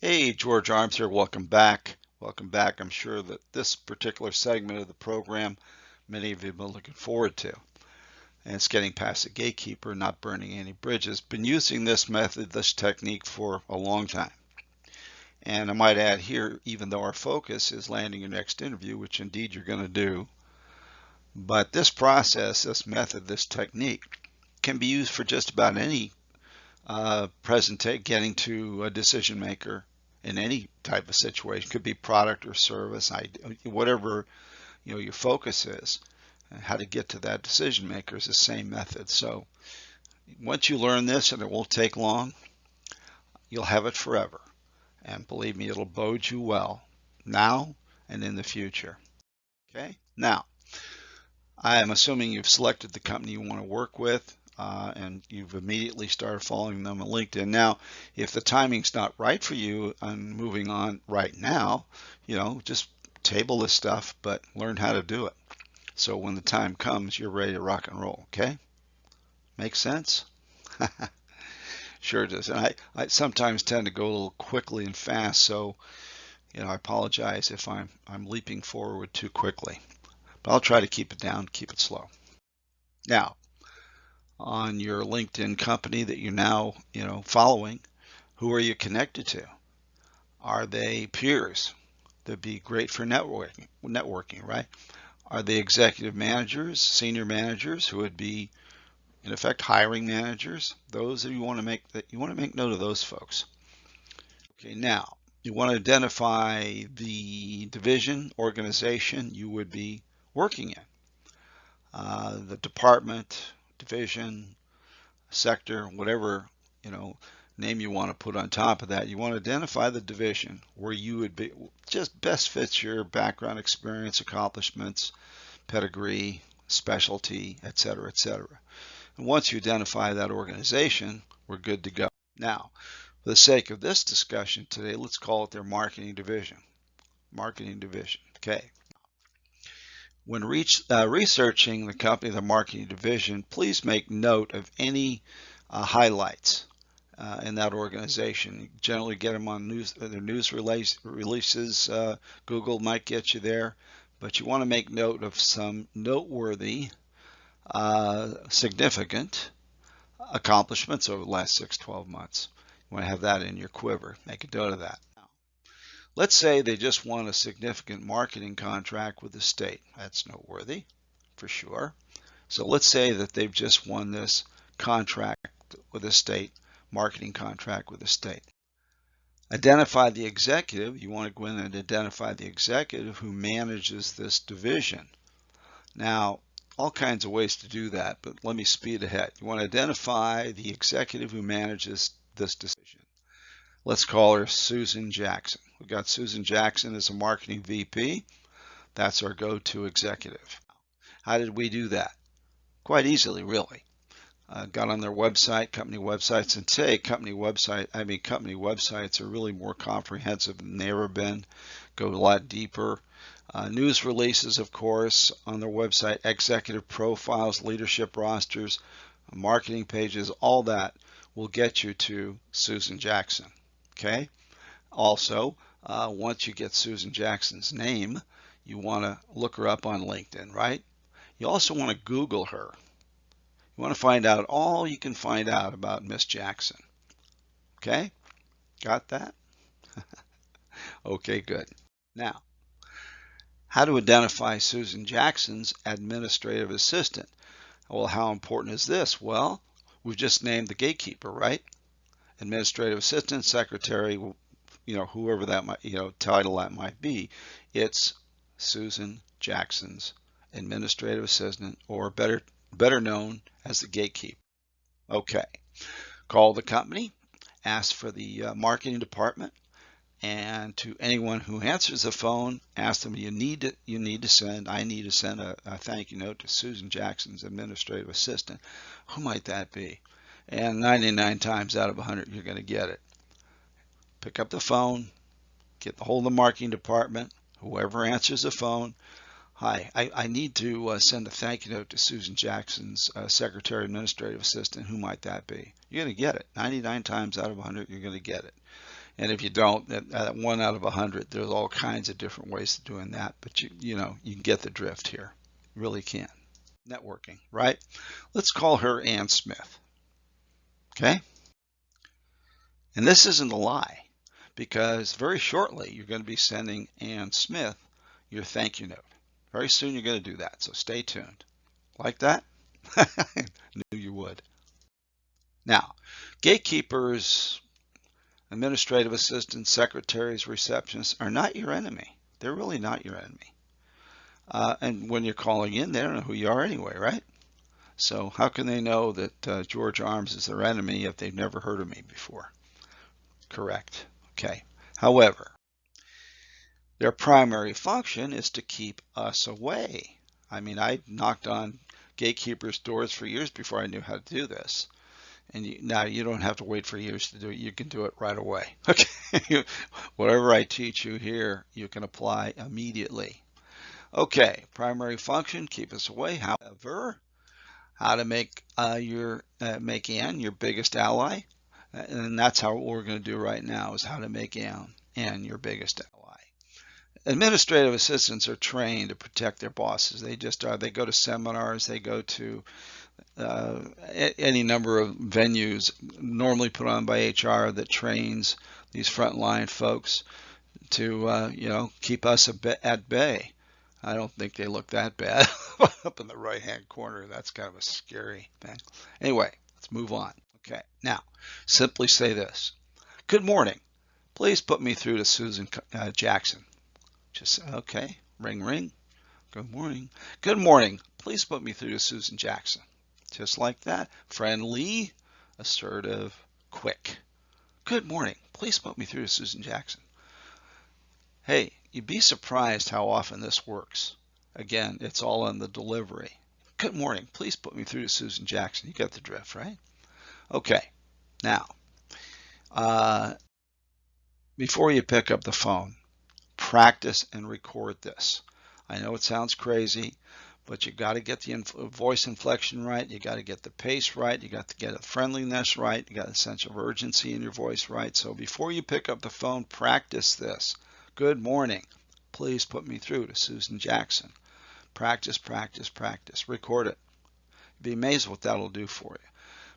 Hey, George Arms here. Welcome back. Welcome back. I'm sure that this particular segment of the program, many of you have been looking forward to. And it's getting past the gatekeeper, not burning any bridges. Been using this method, this technique for a long time. And I might add here, even though our focus is landing your next interview, which indeed you're going to do, but this process, this method, this technique can be used for just about any getting to a decision maker in any type of situation. Could be product or service, whatever your focus is. How to get to that decision maker is the same method. So once you learn this, and it won't take long, you'll have it forever. And believe me, it'll bode you well now and in the future. Okay. Now, I am assuming you've selected the company you want to work with. And you've immediately started following them on LinkedIn. Now, if the timing's not right for you on moving on right now, just table this stuff, but learn how to do it. So when the time comes, you're ready to rock and roll, okay? Make sense? Sure does. And I sometimes tend to go a little quickly and fast, so I apologize if I'm leaping forward too quickly. But I'll try to keep it down, keep it slow. Now, on your LinkedIn company that you're now, following, who are you connected to? Are they peers? That'd be great for networking, right? Are they executive managers, senior managers who would be, in effect, hiring managers? Those you want to make note of those folks. Okay, now you want to identify the division, organization you would be working in, the department, division, sector, whatever name you want to put on top of that. You want to identify the division where you would be just best fits your background, experience, accomplishments, pedigree, specialty, etc., etc. And once you identify that organization, we're good to go. Now, for the sake of this discussion today, let's call it their marketing division. Marketing division. Okay. When researching the company, the marketing division, please make note of any highlights in that organization. You generally get them on their news releases. Google might get you there, but you want to make note of some noteworthy, significant accomplishments over the last 6-12 months. You want to have that in your quiver. Make a note of that. Let's say they just won a significant marketing contract with the state. That's noteworthy, for sure. So let's say that they've just won this contract with the state, marketing contract with the state. Identify the executive. You want to go in and identify the executive who manages this division. Now, all kinds of ways to do that, but let me speed ahead. You want to identify the executive who manages this division. Let's call her Susan Jackson. We've got Susan Jackson as a marketing VP. That's our go-to executive. How did we do that? Quite easily, really. Got on their website, company websites, and today company websites are really more comprehensive than they've ever been, go a lot deeper. News releases, of course, on their website, executive profiles, leadership rosters, marketing pages, all that will get you to Susan Jackson. Okay. Also, once you get Susan Jackson's name, you want to look her up on LinkedIn, right? You also want to Google her. You want to find out all you can find out about Miss Jackson. Okay? Got that? Okay, good. Now, how to identify Susan Jackson's administrative assistant? Well, how important is this? Well, we've just named the gatekeeper, right? Administrative assistant, secretary, whoever that might, title that might be. It's Susan Jackson's administrative assistant, or better known as the gatekeeper. Okay. Call the company, ask for the marketing department, and to anyone who answers the phone, ask them I need to send a thank you note to Susan Jackson's administrative assistant. Who might that be? And 99 times out of 100, you're going to get it. Pick up the phone, get the hold of the marketing department, whoever answers the phone. Hi, I need to send a thank you note to Susan Jackson's secretary administrative assistant. Who might that be? You're going to get it. 99 times out of 100, you're going to get it. And if you don't, at 1 out of 100, there's all kinds of different ways of doing that. But you know, you can get the drift here. You really can. Networking, right? Let's call her Ann Smith. Okay? And this isn't a lie, because very shortly you're going to be sending Ann Smith your thank you note. Very soon you're going to do that, so stay tuned. Like that? Knew you would. Now, gatekeepers, administrative assistants, secretaries, receptionists are not your enemy. They're really not your enemy. And when you're calling in, they don't know who you are anyway, right? So how can they know that George Arms is their enemy if they've never heard of me before? Correct. Okay. However, their primary function is to keep us away. I mean, I knocked on gatekeepers' doors for years before I knew how to do this. And now you don't have to wait for years to do it. You can do it right away. Okay. Whatever I teach you here, you can apply immediately. Okay. Primary function, keep us away. However, how to make make Ann your biggest ally. And that's how what we're going to do right now is how to make Ann your biggest ally. Administrative assistants are trained to protect their bosses. They just are. They go to seminars. They go to any number of venues normally put on by HR that trains these frontline folks to you know, keep us at bay. I don't think they look that bad. Up in the right hand corner, that's kind of a scary thing. Anyway, let's move on. Okay, now simply say this: good morning, please put me through to Susan Jackson. Just okay, ring ring. Good morning. Good morning, please put me through to Susan Jackson. Just like that. Friendly, assertive, quick. Good morning, please put me through to Susan Jackson. Hey, you'd be surprised how often this works. Again, it's all on the delivery. Good morning, please put me through to Susan Jackson. You got the drift, right? Okay, now, before you pick up the phone, practice and record this. I know it sounds crazy, but you got to get the voice inflection right. You got to get the pace right. You got to get the friendliness right. You got a sense of urgency in your voice right. So before you pick up the phone, practice this. Good morning. Please put me through to Susan Jackson. Practice, practice, practice. Record it. You'd be amazed what that'll do for you.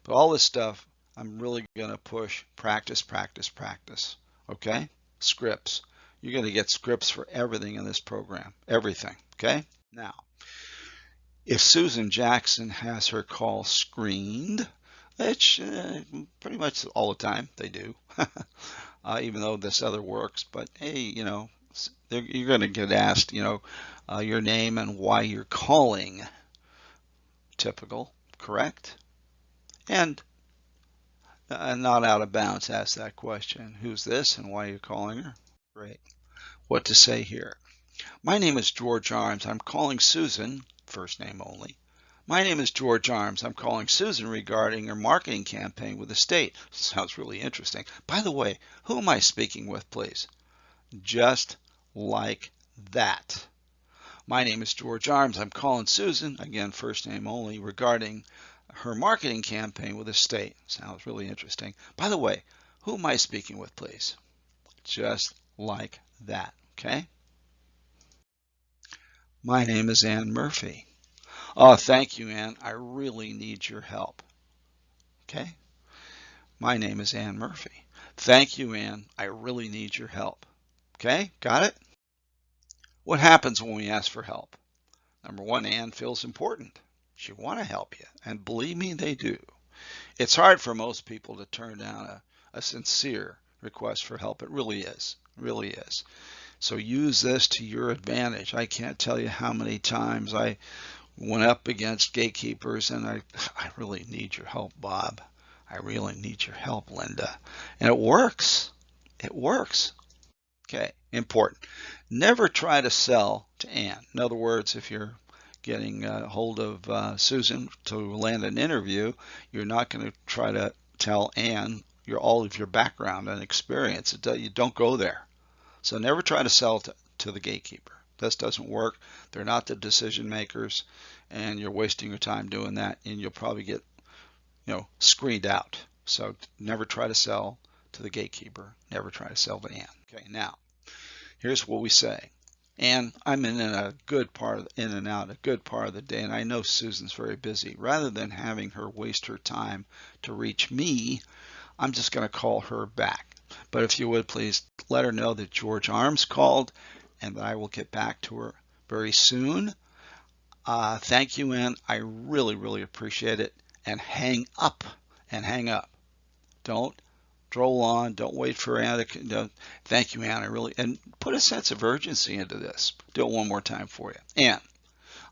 But all this stuff, I'm really going to push practice, practice, practice. Okay? Scripts. You're going to get scripts for everything in this program. Everything. Okay? Now, if Susan Jackson has her call screened, which pretty much all the time they do, even though this other works, but hey, you know, you're going to get asked, you know, your name and why you're calling. Typical, correct? And not out of bounds, ask that question. Who's this and why are you calling her? Great. What to say here? My name is George Arms. I'm calling Susan, first name only. My name is George Arms. I'm calling Susan regarding her marketing campaign with the state. Sounds really interesting. By the way, who am I speaking with, please? Just like that. My name is George Arms. I'm calling Susan, again, first name only, regarding her marketing campaign with the state. Sounds really interesting. By the way, who am I speaking with, please? Just like that, okay? My name is Ann Murphy. Oh, thank you, Ann. I really need your help. Okay? My name is Ann Murphy. Thank you, Ann. I really need your help. Okay? Got it? What happens when we ask for help? Number one, Ann feels important. She want to help you. And believe me, they do. It's hard for most people to turn down a sincere request for help. It really is. It really is. So use this to your advantage. I can't tell you how many times I went up against gatekeepers and I really need your help, Bob. I really need your help, Linda. And it works. It works. Okay, important. Never try to sell to Ann. In other words, if you're getting a hold of Susan to land an interview, you're not going to try to tell Ann all of your background and experience. You don't go there. So never try to sell to the gatekeeper. This doesn't work. They're not the decision makers, and you're wasting your time doing that, and you'll probably get, you know, screened out. So never try to sell to the gatekeeper. Never try to sell to Ann. Okay, now here's what we say. And I'm in and out a good part of the day, and I know Susan's very busy. Rather than having her waste her time to reach me, I'm just going to call her back. But if you would please let her know that George Arms called and that I will get back to her very soon. Thank you, Ann. I really, really appreciate it. And hang up. Don't droll on. Don't wait for Ann to. Thank you, Ann. And put a sense of urgency into this. Do it one more time for you. Ann,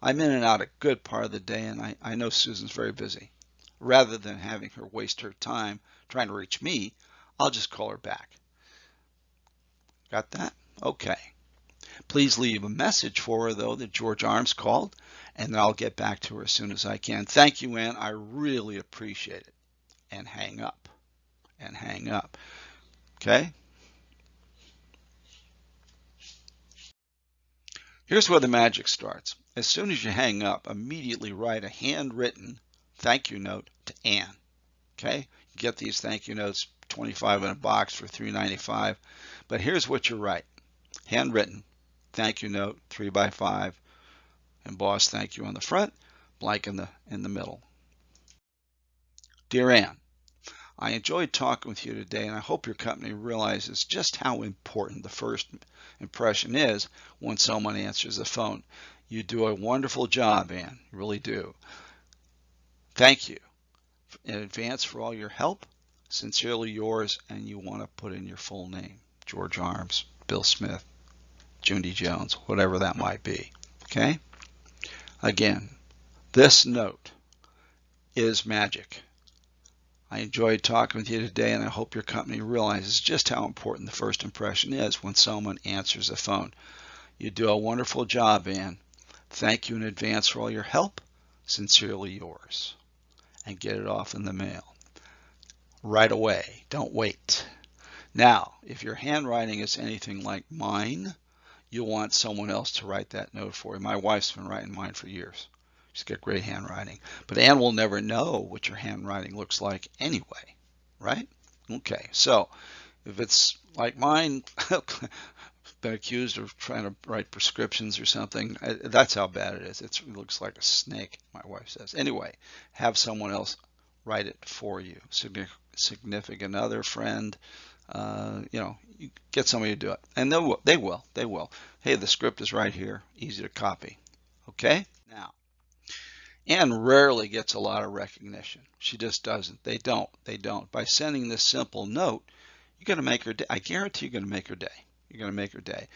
I'm in and out a good part of the day, and I know Susan's very busy. Rather than having her waste her time trying to reach me, I'll just call her back. Got that? Okay. Please leave a message for her, though, that George Arms called, and then I'll get back to her as soon as I can. Thank you, Ann. I really appreciate it. And hang up. Okay? Here's where the magic starts. As soon as you hang up, immediately write a handwritten thank you note to Ann. Okay? You get these thank you notes, 25 in a box for $3.95. But here's what you write. Handwritten thank you note, 3x5, embossed thank you on the front, blank in the middle. Dear Ann, I enjoyed talking with you today, and I hope your company realizes just how important the first impression is when someone answers the phone. You do a wonderful job, Ann. You really do. Thank you in advance for all your help. Sincerely yours, and you want to put in your full name. George Arms, Bill Smith, Judy Jones, whatever that might be. Okay? Again, this note is magic. I enjoyed talking with you today, and I hope your company realizes just how important the first impression is when someone answers the phone. You do a wonderful job, Ann. Thank you in advance for all your help. Sincerely yours. And get it off in the mail right away. Don't wait. Now, if your handwriting is anything like mine, you'll want someone else to write that note for you. My wife's been writing mine for years. She's got great handwriting. But Ann will never know what your handwriting looks like anyway, right? Okay, so if it's like mine, been accused of trying to write prescriptions or something, that's how bad it is. It looks like a snake, my wife says. Anyway, have someone else write it for you. Significant other, friend, you get somebody to do it. And they will. Hey, the script is right here. Easy to copy. Okay? Now, Ann rarely gets a lot of recognition. She just doesn't. They don't. By sending this simple note, you're going to make her day. I guarantee you're going to make her day. You're going to make her day.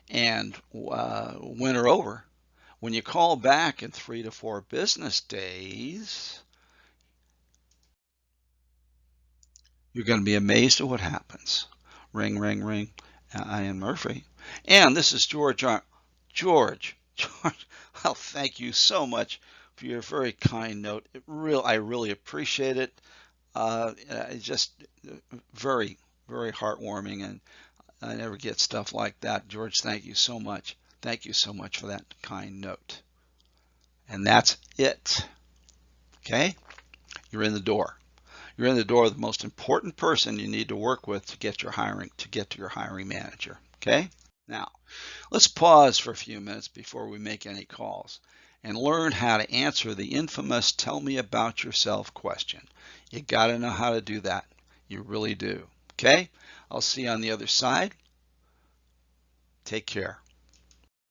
And win her over. When you call back in 3 to 4 business days, you're going to be amazed at what happens. Ring, ring, ring. Ann Murphy. And this is George. George, well, thank you so much for your very kind note. I really appreciate it. It's just very, very heartwarming, and I never get stuff like that. George, thank you so much. Thank you so much for that kind note. And that's it. Okay? You're in the door. You're in the door of the most important person you need to work with to get to your hiring manager. Okay? Now, let's pause for a few minutes before we make any calls and learn how to answer the infamous "tell me about yourself" question. You got to know how to do that. You really do. Okay? I'll see you on the other side. Take care.